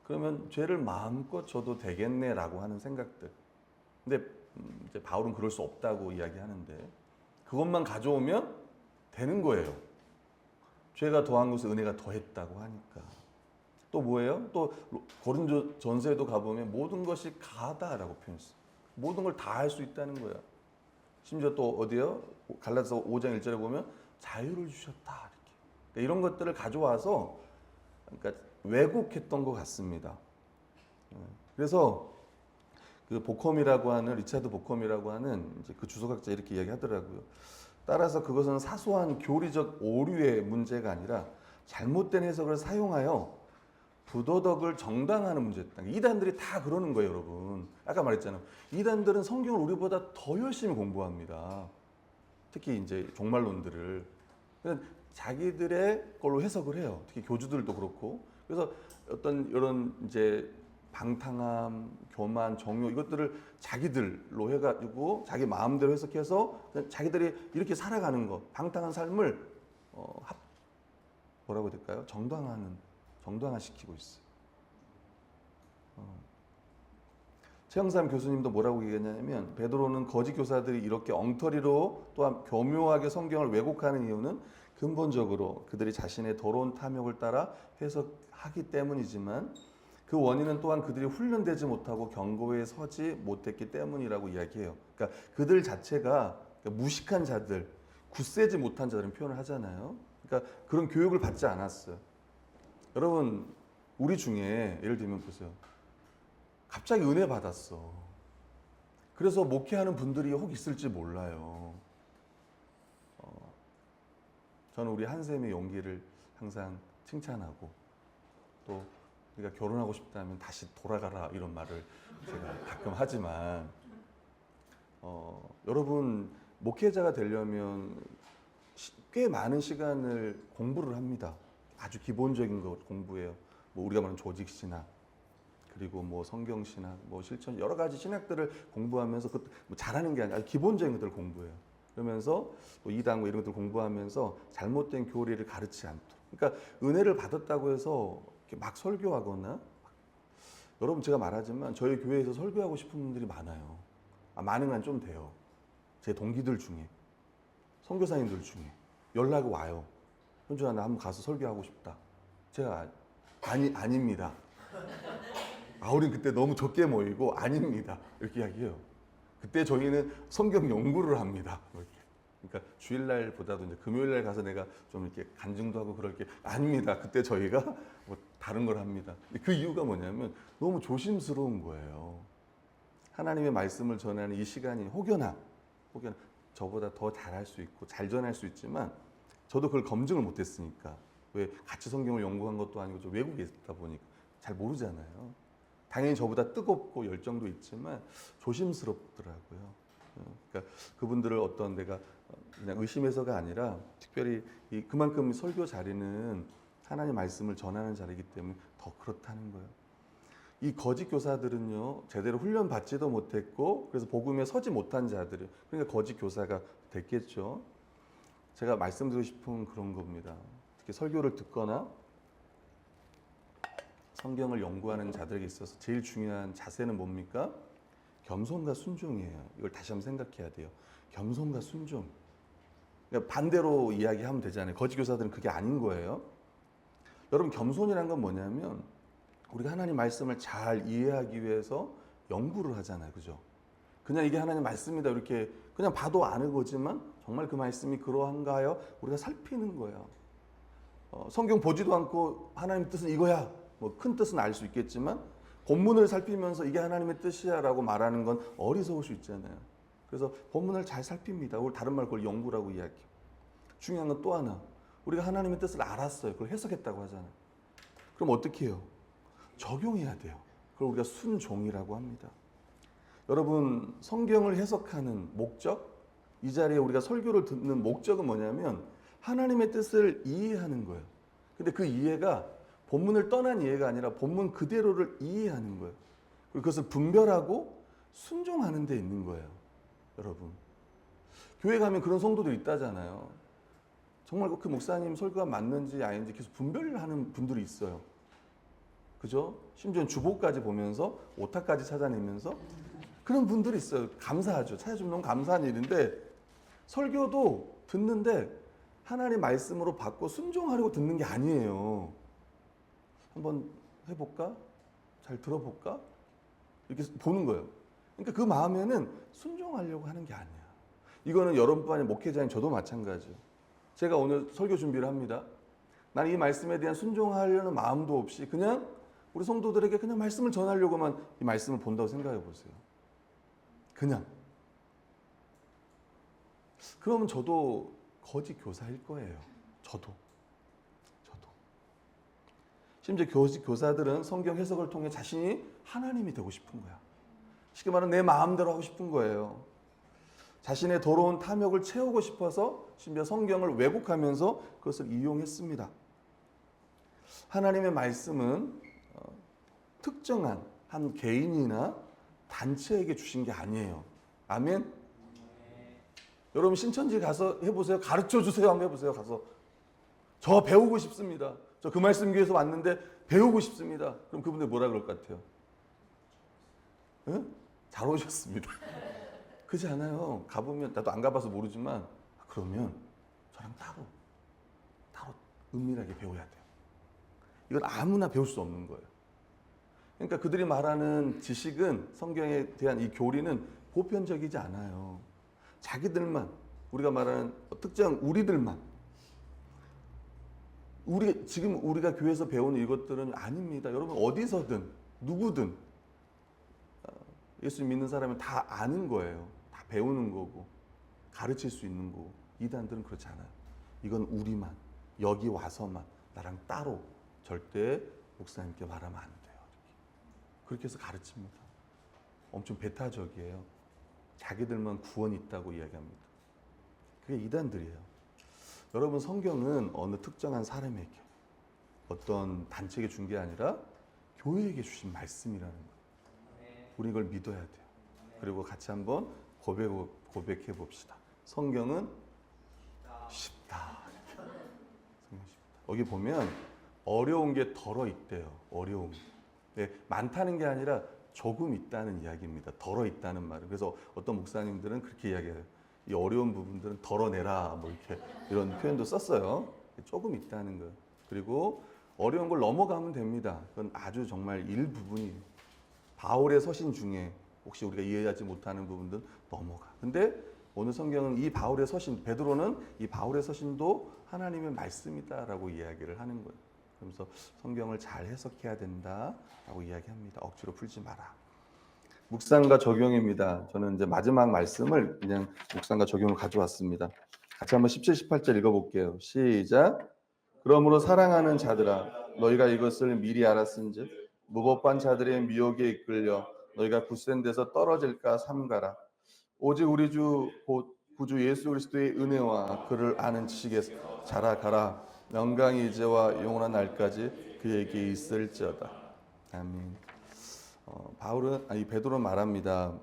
그러면 죄를 마음껏 져도 되겠네라고 하는 생각들. 근데 이제 바울은 그럴 수 없다고 이야기하는데, 그것만 가져오면 되는 거예요. 죄가 더한 곳에 은혜가 더했다고 하니까. 또 뭐예요? 또 고린도 전서에도 가보면 모든 것이 가다라고 표현했어요. 모든 걸 다 할 수 있다는 거야. 심지어 또 어디요? 갈라디아서 5장 1절에 보면 자유를 주셨다 이렇게. 그러니까 이런 것들을 가져와서 그러니까 왜곡했던 것 같습니다. 그래서 그 보컴이라고 하는 리차드 보컴이라고 하는 이제 그 주석학자 이렇게 이야기하더라고요. 따라서 그것은 사소한 교리적 오류의 문제가 아니라 잘못된 해석을 사용하여 부도덕을 정당화하는 문제였다. 이단들이 다 그러는 거예요, 여러분. 아까 말했잖아요. 이단들은 성경을 우리보다 더 열심히 공부합니다. 특히 이제 종말론들을. 자기들의 걸로 해석을 해요. 특히 교주들도 그렇고. 그래서 어떤 이런 이제 방탕함, 교만, 정욕 이것들을 자기들로 해가지고 자기 마음대로 해석해서 자기들이 이렇게 살아가는 거, 방탕한 삶을 뭐라고 해야 될까요? 정당화시키고 있어요. 최영삼 교수님도 뭐라고 얘기했냐면, 베드로는 거짓 교사들이 이렇게 엉터리로 또한 교묘하게 성경을 왜곡하는 이유는 근본적으로 그들이 자신의 더러운 탐욕을 따라 해석하기 때문이지만, 그 원인은 또한 그들이 훈련되지 못하고 경고에 서지 못했기 때문이라고 이야기해요. 그러니까 그들 자체가 무식한 자들, 굳세지 못한 자들은 표현을 하잖아요. 그러니까 그런 교육을 받지 않았어요. 여러분, 우리 중에 예를 들면 보세요. 갑자기 은혜 받았어. 그래서 목회하는 분들이 혹 있을지 몰라요. 저는 우리 한샘의 용기를 항상 칭찬하고, 또 우리가 결혼하고 싶다면 다시 돌아가라 이런 말을 제가 가끔 하지만, 여러분 목회자가 되려면 꽤 많은 시간을 공부를 합니다. 아주 기본적인 것 공부해요. 뭐 우리가 말하는 조직 신학, 그리고 뭐 성경 신학, 뭐 실천 여러 가지 신학들을 공부하면서 뭐 잘하는 게 아니라 기본적인 것들을 공부해요. 그러면서 또 이단 뭐 이런 것들 공부하면서 잘못된 교리를 가르치지 않도록. 그러니까 은혜를 받았다고 해서 막 설교하거나, 여러분 제가 말하지만 저희 교회에서 설교하고 싶은 분들이 많아요. 많은 건 좀 돼요. 제 동기들 중에, 선교사님들 중에 연락이 와요. 현준아, 나 한번 가서 설교하고 싶다. 제가 아닙니다. 우린 그때 너무 적게 모이고 아닙니다. 이렇게 이야기해요. 그때 저희는 성경 연구를 합니다. 이렇게. 그러니까 주일날보다도 이제 금요일날 가서 내가 좀 이렇게 간증도 하고 그럴 게 아닙니다. 그때 저희가 뭐 다른 걸 합니다. 그 이유가 뭐냐면 너무 조심스러운 거예요. 하나님의 말씀을 전하는 이 시간이 혹여나 저보다 더 잘할 수 있고 잘 전할 수 있지만, 저도 그걸 검증을 못했으니까, 왜 같이 성경을 연구한 것도 아니고 좀 외국에 있다 보니까 잘 모르잖아요. 당연히 저보다 뜨겁고 열정도 있지만 조심스럽더라고요. 그러니까 그분들을 어떤 내가 그냥 의심해서가 아니라 특별히 그만큼 설교 자리는 하나님 말씀을 전하는 자리이기 때문에 더 그렇다는 거예요. 이 거짓 교사들은요, 제대로 훈련 받지도 못했고 그래서 복음에 서지 못한 자들이, 그러니까 거짓 교사가 됐겠죠. 제가 말씀드리고 싶은 그런 겁니다. 특히 설교를 듣거나 성경을 연구하는 자들에게 있어서 제일 중요한 자세는 뭡니까? 겸손과 순종이에요. 이걸 다시 한번 생각해야 돼요. 겸손과 순종. 그러니까 반대로 이야기하면 되잖아요. 거짓 교사들은 그게 아닌 거예요. 여러분, 겸손이란 건 뭐냐면 우리가 하나님 말씀을 잘 이해하기 위해서 연구를 하잖아요. 그죠? 그냥 이게 하나님 말씀이다 이렇게 그냥 봐도 아는 거지만 정말 그 말씀이 그러한가요? 우리가 살피는 거예요. 성경 보지도 않고 하나님의 뜻은 이거야. 뭐 큰 뜻은 알 수 있겠지만 본문을 살피면서 이게 하나님의 뜻이야라고 말하는 건 어리석을 수 있잖아요. 그래서 본문을 잘 살핍니다. 우리 다른 말 그걸 연구라고 이야기해요. 중요한 건 또 하나. 우리가 하나님의 뜻을 알았어요. 그걸 해석했다고 하잖아요. 그럼 어떻게 해요? 적용해야 돼요. 그걸 우리가 순종이라고 합니다. 여러분, 성경을 해석하는 목적, 이 자리에 우리가 설교를 듣는 목적은 뭐냐면 하나님의 뜻을 이해하는 거예요. 근데 그 이해가 본문을 떠난 이해가 아니라 본문 그대로를 이해하는 거예요. 그리고 그것을 분별하고 순종하는 데 있는 거예요. 여러분, 교회 가면 그런 성도들 있다잖아요. 정말 그 목사님 설교가 맞는지 아닌지 계속 분별을 하는 분들이 있어요. 그죠? 심지어 주보까지 보면서 오타까지 찾아내면서 그런 분들이 있어요. 감사하죠. 찾아주면 너무 감사한 일인데 설교도 듣는데 하나님 말씀으로 받고 순종하려고 듣는 게 아니에요. 한번 해볼까? 잘 들어볼까? 이렇게 보는 거예요. 그러니까 그 마음에는 순종하려고 하는 게 아니야. 이거는 여러분뿐 아니라 목회자인 저도 마찬가지예요. 제가 오늘 설교 준비를 합니다. 나는 이 말씀에 대한 순종하려는 마음도 없이 그냥 우리 성도들에게 그냥 말씀을 전하려고만 이 말씀을 본다고 생각해 보세요. 그냥. 그러면 저도 거짓 교사일 거예요. 저도. 심지어 거짓 교사들은 성경 해석을 통해 자신이 하나님이 되고 싶은 거야. 쉽게 말하면 내 마음대로 하고 싶은 거예요. 자신의 더러운 탐욕을 채우고 싶어서 심지어 성경을 왜곡하면서 그것을 이용했습니다. 하나님의 말씀은 특정한 한 개인이나 단체에게 주신 게 아니에요. 아멘? 여러분 신천지 가서 해보세요. 가르쳐 주세요. 한번 해보세요. 가서. 저 배우고 싶습니다. 저 그 말씀 교회에서 왔는데 배우고 싶습니다. 그럼 그분들 뭐라 그럴 것 같아요? 응? 잘 오셨습니다. 그렇지 않아요. 가보면 나도 안 가봐서 모르지만 그러면 저랑 따로 은밀하게 배워야 돼요. 이건 아무나 배울 수 없는 거예요. 그러니까 그들이 말하는 지식은 성경에 대한 이 교리는 보편적이지 않아요. 자기들만 우리가 말하는 특정 우리들만 지금 우리가 교회에서 배우는 이것들은 아닙니다. 여러분 어디서든 누구든 예수 믿는 사람은 다 아는 거예요. 다 배우는 거고 가르칠 수 있는 거고 이단들은 그렇지 않아요. 이건 우리만 여기 와서만 나랑 따로 절대 목사님께 말하면 안 돼요. 그렇게 해서 가르칩니다. 엄청 배타적이에요. 자기들만 구원이 있다고 이야기합니다. 그게 이단들이에요. 여러분 성경은 어느 특정한 사람에게 어떤 단체에게 준 게 아니라 교회에게 주신 말씀이라는 거예요. 우리 이걸 믿어야 돼요. 그리고 같이 한번 고백해 봅시다. 성경은 쉽다. 여기 보면 어려운 게 덜어 있대요. 어려움. 네, 많다는 게 아니라 조금 있다는 이야기입니다. 덜어 있다는 말은. 그래서 어떤 목사님들은 그렇게 이야기해요. 이 어려운 부분들은 덜어내라. 뭐 이렇게 이런 표현도 썼어요. 조금 있다는 거. 그리고 어려운 걸 넘어가면 됩니다. 그건 아주 정말 일부분이에요. 바울의 서신 중에 혹시 우리가 이해하지 못하는 부분들 넘어가. 근데 오늘 성경은 이 바울의 서신, 베드로는 이 바울의 서신도 하나님의 말씀이다라고 이야기를 하는 거예요. 그러면서 성경을 잘 해석해야 된다라고 이야기합니다. 억지로 풀지 마라. 묵상과 적용입니다. 저는 이제 마지막 말씀을 그냥 묵상과 적용을 가져왔습니다. 같이 한번 17, 18절 읽어볼게요. 시작. 그러므로 사랑하는 자들아 너희가 이것을 미리 알았은즉 무법한 자들의 미혹에 이끌려 너희가 굳센 데서 떨어질까 삼가라. 오직 우리 주 곧 구주 예수 그리스도의 은혜와 그를 아는 지식에서 자라가라. 영광이 이제와 영원한 날까지 그에게 있을지어다. 아멘. 베드로 말합니다.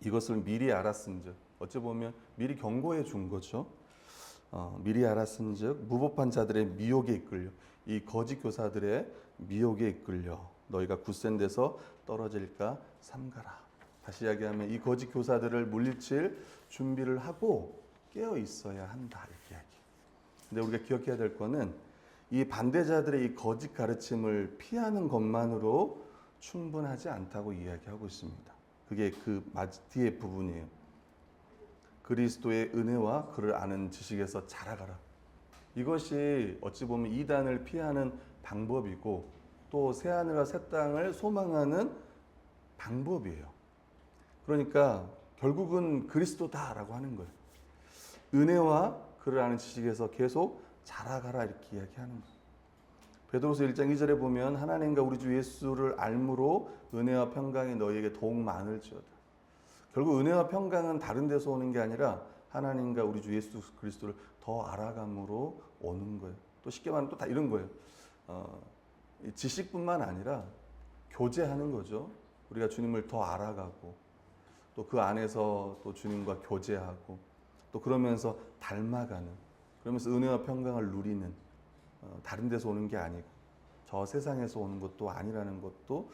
이것을 미리 알았은즉 어찌 보면 미리 경고해 준 거죠. 미리 알았은즉 무법한 자들의 미혹에 이끌려 이 거짓 교사들의 미혹에 이끌려 너희가 굳센 데서 떨어질까 삼가라. 다시 이야기하면 이 거짓 교사들을 물리칠 준비를 하고 깨어 있어야 한다 이렇게 이야기. 근데 우리가 기억해야 될 거는 이 반대자들의 이 거짓 가르침을 피하는 것만으로 충분하지 않다고 이야기하고 있습니다. 그게 그 뒤에 부분이에요. 그리스도의 은혜와 그를 아는 지식에서 자라가라. 이것이 어찌 보면 이단을 피하는 방법이고 또 새하늘과 새 땅을 소망하는 방법이에요. 그러니까 결국은 그리스도다라고 하는 거예요. 은혜와 그를 아는 지식에서 계속 자라가라 이렇게 이야기하는 거예요. 베드로서 1장 2절에 보면 하나님과 우리 주 예수를 알므로 은혜와 평강이 너희에게 더욱 많을지어다. 결국 은혜와 평강은 다른 데서 오는 게 아니라 하나님과 우리 주 예수 그리스도를 더 알아감으로 오는 거예요. 또 쉽게 말하면 또 다 이런 거예요. 지식뿐만 아니라 교제하는 거죠. 우리가 주님을 더 알아가고 또 그 안에서 또 주님과 교제하고 또 그러면서 닮아가는, 그러면서 은혜와 평강을 누리는, 다른 데서 오는 게 아니고 저 세상에서 오는 것도 아니라는 것도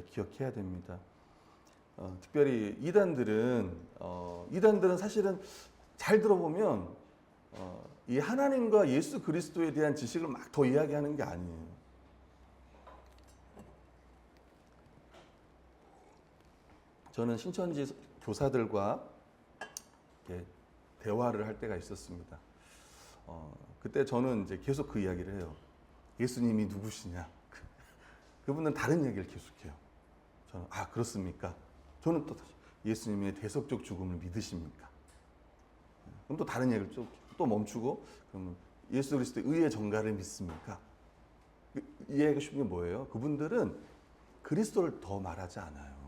기억해야 됩니다. 특별히 이단들은 사실은 잘 들어보면 이 하나님과 예수 그리스도에 대한 지식을 막 더 이야기하는 게 아니에요. 저는 신천지 교사들과 이렇게 대화를 할 때가 있었습니다. 그때 저는 이제 계속 그 이야기를 해요. 예수님이 누구시냐? 그분은 다른 얘기를 계속해요. 저는 그렇습니까? 저는 또 다시 예수님의 대속적 죽음을 믿으십니까? 그럼 또 다른 얘기를 또 멈추고 그러면 예수 그리스도의 의의 정가를 믿습니까? 이해하기 쉬운 게 뭐예요? 그분들은 그리스도를 더 말하지 않아요.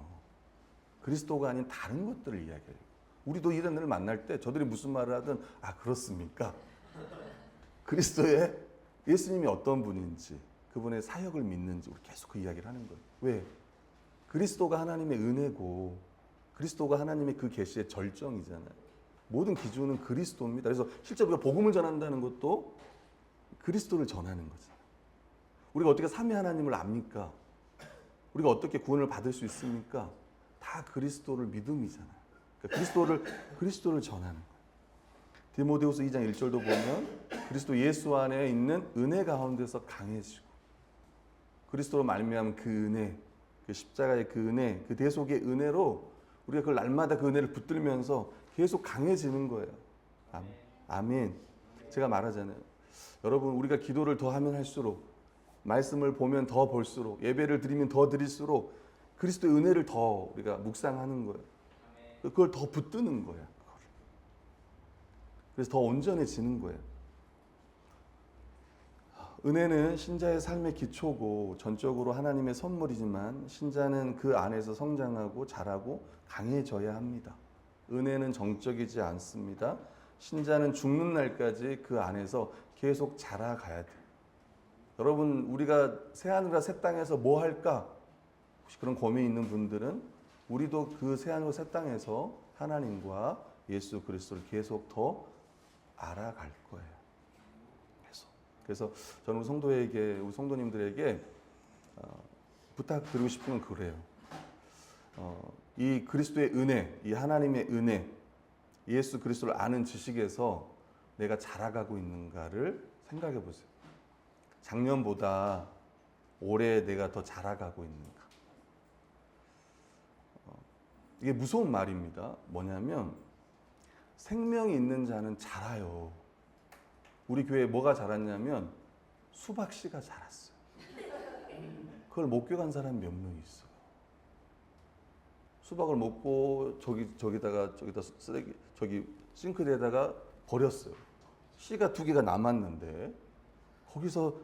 그리스도가 아닌 다른 것들을 이야기해요. 우리도 이단들을 만날 때 저들이 무슨 말을 하든 그렇습니까? 그리스도의 예수님이 어떤 분인지 그분의 사역을 믿는지 우리 계속 그 이야기를 하는 거예요. 왜? 그리스도가 하나님의 은혜고 그리스도가 하나님의 그 계시의 절정이잖아요. 모든 기준은 그리스도입니다. 그래서 실제 우리가 복음을 전한다는 것도 그리스도를 전하는 거잖아요. 우리가 어떻게 삼위 하나님을 압니까? 우리가 어떻게 구원을 받을 수 있습니까? 다 그리스도를 믿음이잖아요. 그러니까 그리스도를 전하는 거예요. 디모데후서 2장 1절도 보면 그리스도 예수 안에 있는 은혜 가운데서 강해지고 그리스도로 말미암은 그 은혜, 그 십자가의 그 은혜, 그 대속의 은혜로 우리가 그걸 날마다 그 은혜를 붙들면서 계속 강해지는 거예요. 아멘. 제가 말하잖아요. 여러분 우리가 기도를 더 하면 할수록 말씀을 보면 더 볼수록 예배를 드리면 더 드릴수록 그리스도의 은혜를 더 우리가 묵상하는 거예요. 그걸 더 붙드는 거예요. 그래서 더 온전해지는 거예요. 은혜는 신자의 삶의 기초고 전적으로 하나님의 선물이지만 신자는 그 안에서 성장하고 자라고 강해져야 합니다. 은혜는 정적이지 않습니다. 신자는 죽는 날까지 그 안에서 계속 자라가야 돼요. 여러분 우리가 새하늘과 새 땅에서 뭐 할까? 혹시 그런 고민이 있는 분들은 우리도 그 새하늘과 새 땅에서 하나님과 예수 그리스도를 계속 더 알아갈 거예요. 그래서 저는 우리 성도님들에게 부탁드리고 싶은 건 그래요. 이 그리스도의 은혜, 이 하나님의 은혜, 예수 그리스도를 아는 지식에서 내가 자라가고 있는가를 생각해 보세요. 작년보다 올해 내가 더 자라가고 있는가. 이게 무서운 말입니다. 뭐냐면 생명이 있는 자는 자라요. 우리 교회에 뭐가 자랐냐면 수박씨가 자랐어요. 그걸 목격한 사람이 몇 명 있어요. 수박을 먹고 저기다 쓰레기 싱크대에다가 버렸어요. 씨가 2개가 남았는데 거기서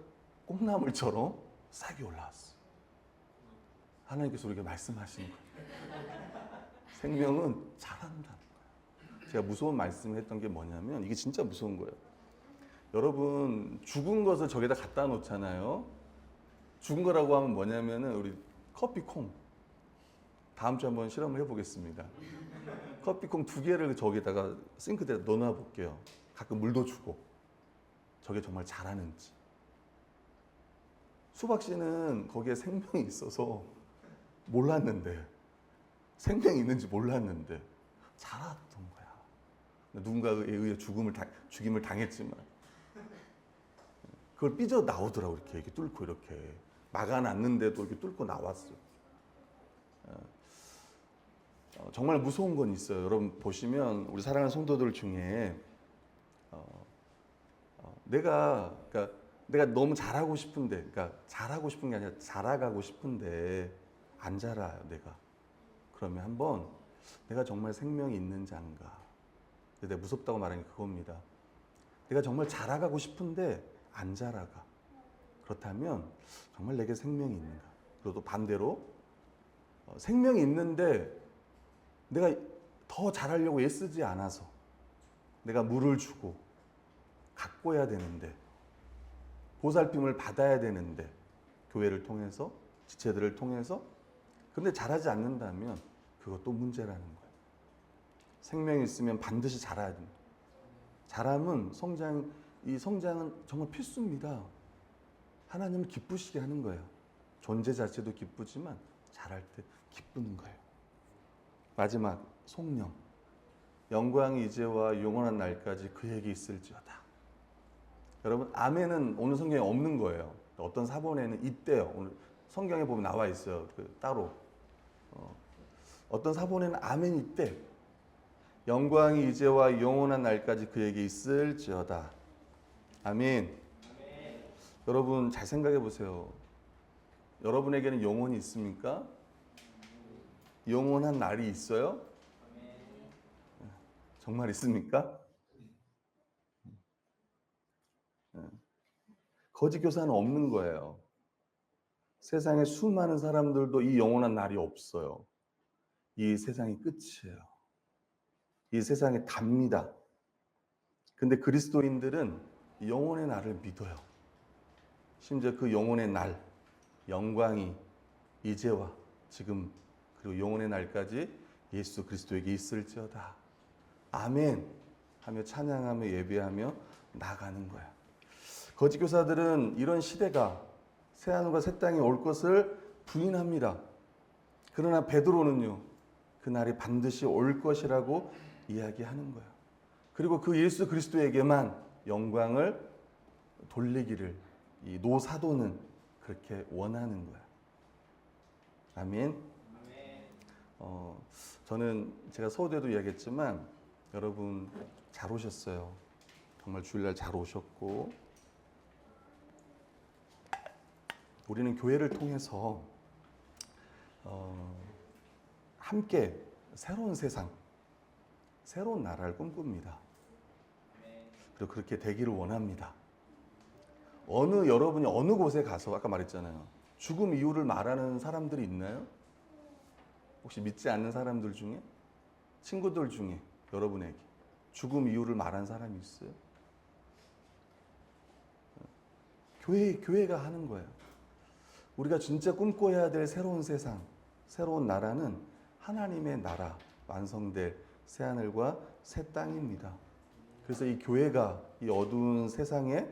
콩나물처럼 싹이 올라왔어요. 하나님께서 우리에게 말씀하시는 거예요. 생명은 자란다는 거예요. 제가 무서운 말씀을 했던 게 뭐냐면 이게 진짜 무서운 거예요. 여러분 죽은 것을 저기다 갖다 놓잖아요. 죽은 거라고 하면 뭐냐면은 우리 커피콩 다음 주에 한번 실험을 해보겠습니다. 커피콩 2개를 저기다가 싱크대에 넣어놔 볼게요. 가끔 물도 주고 저게 정말 자라는지. 수박씨는 거기에 생명이 있어서 몰랐는데 생명이 있는지 몰랐는데 자랐던 거야. 누군가에 의해 죽임을 당했지만 그걸 삐져 나오더라고. 이렇게 뚫고 이렇게 막아놨는데도 이렇게 뚫고 나왔어요. 정말 무서운 건 있어요. 여러분 보시면 우리 사랑하는 성도들 중에 내가 너무 잘하고 싶은데, 그러니까 잘하고 싶은 게 아니라 자라가고 싶은데 안 자라요, 내가. 그러면 한번 내가 정말 생명이 있는 자인가? 내가 무섭다고 말하는 게 그겁니다. 내가 정말 자라가고 싶은데 안 자라가. 그렇다면 정말 내게 생명이 있는가? 그리고 또 반대로 생명이 있는데 내가 더 잘하려고 애쓰지 않아서 내가 물을 주고 가꿔야 되는데 보살핌을 받아야 되는데 교회를 통해서 지체들을 통해서 근데 잘하지 않는다면 그것도 문제라는 거예요. 생명이 있으면 반드시 자라야 됩니다. 자람은 이 성장은 정말 필수입니다. 하나님을 기쁘시게 하는 거예요. 존재 자체도 기쁘지만 자랄 때 기쁘는 거예요. 마지막 속령. 영광이 이제와 영원한 날까지 그에게 있을지어다. 여러분 아멘은 오늘 성경에 없는 거예요. 어떤 사본에는 있대요. 오늘 성경에 보면 나와 있어요. 따로 어떤 사본에는 아멘이 있대. 영광이 이제와 영원한 날까지 그에게 있을지어다. 아멘. 여러분 잘 생각해 보세요. 여러분에게는 영혼이 있습니까? 영원한 날이 있어요? 정말 있습니까? 거짓 교사는 없는 거예요. 세상에 수많은 사람들도 이 영원한 날이 없어요. 이 세상이 끝이에요. 이 세상이 답니다. 근데 그리스도인들은 영혼의 날을 믿어요. 심지어 그 영혼의 날, 영광이 이제와 지금 그리고 영혼의 날까지 예수 그리스도에게 있을지어다. 아멘 하며 찬양하며 예배하며 나가는 거야. 거짓 교사들은 이런 시대가 새하늘과 새 땅이 올 것을 부인합니다. 그러나 베드로는요, 그 날이 반드시 올 것이라고 이야기하는 거야. 그리고 그 예수 그리스도에게만 영광을 돌리기를 이 노사도는 그렇게 원하는 거야. 아멘. 저는 제가 서울대도 이야기했지만 여러분 잘 오셨어요. 정말 주일날 잘 오셨고 우리는 교회를 통해서 함께 새로운 세상, 새로운 나라를 꿈꿉니다. 그리고 그렇게 되기를 원합니다. 여러분이 어느 곳에 가서 아까 말했잖아요. 죽음 이유를 말하는 사람들이 있나요? 혹시 믿지 않는 사람들 중에? 친구들 중에 여러분에게 죽음 이유를 말한 사람이 있어요? 교회가 하는 거예요. 우리가 진짜 꿈꿔야 될 새로운 세상, 새로운 나라는 하나님의 나라, 완성될 새하늘과 새 땅입니다. 그래서 이 교회가 이 어두운 세상에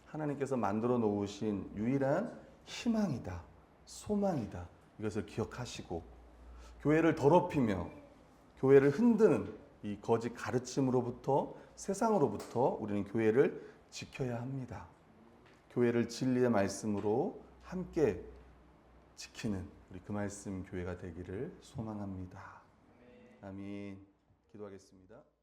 하나님께서 만들어 놓으신 유일한 희망이다, 소망이다. 이것을 기억하시고 교회를 더럽히며 교회를 흔드는 이 거짓 가르침으로부터 세상으로부터 우리는 교회를 지켜야 합니다. 교회를 진리의 말씀으로 함께 지키는 우리 그 말씀 교회가 되기를 소망합니다. 아멘. 기도하겠습니다.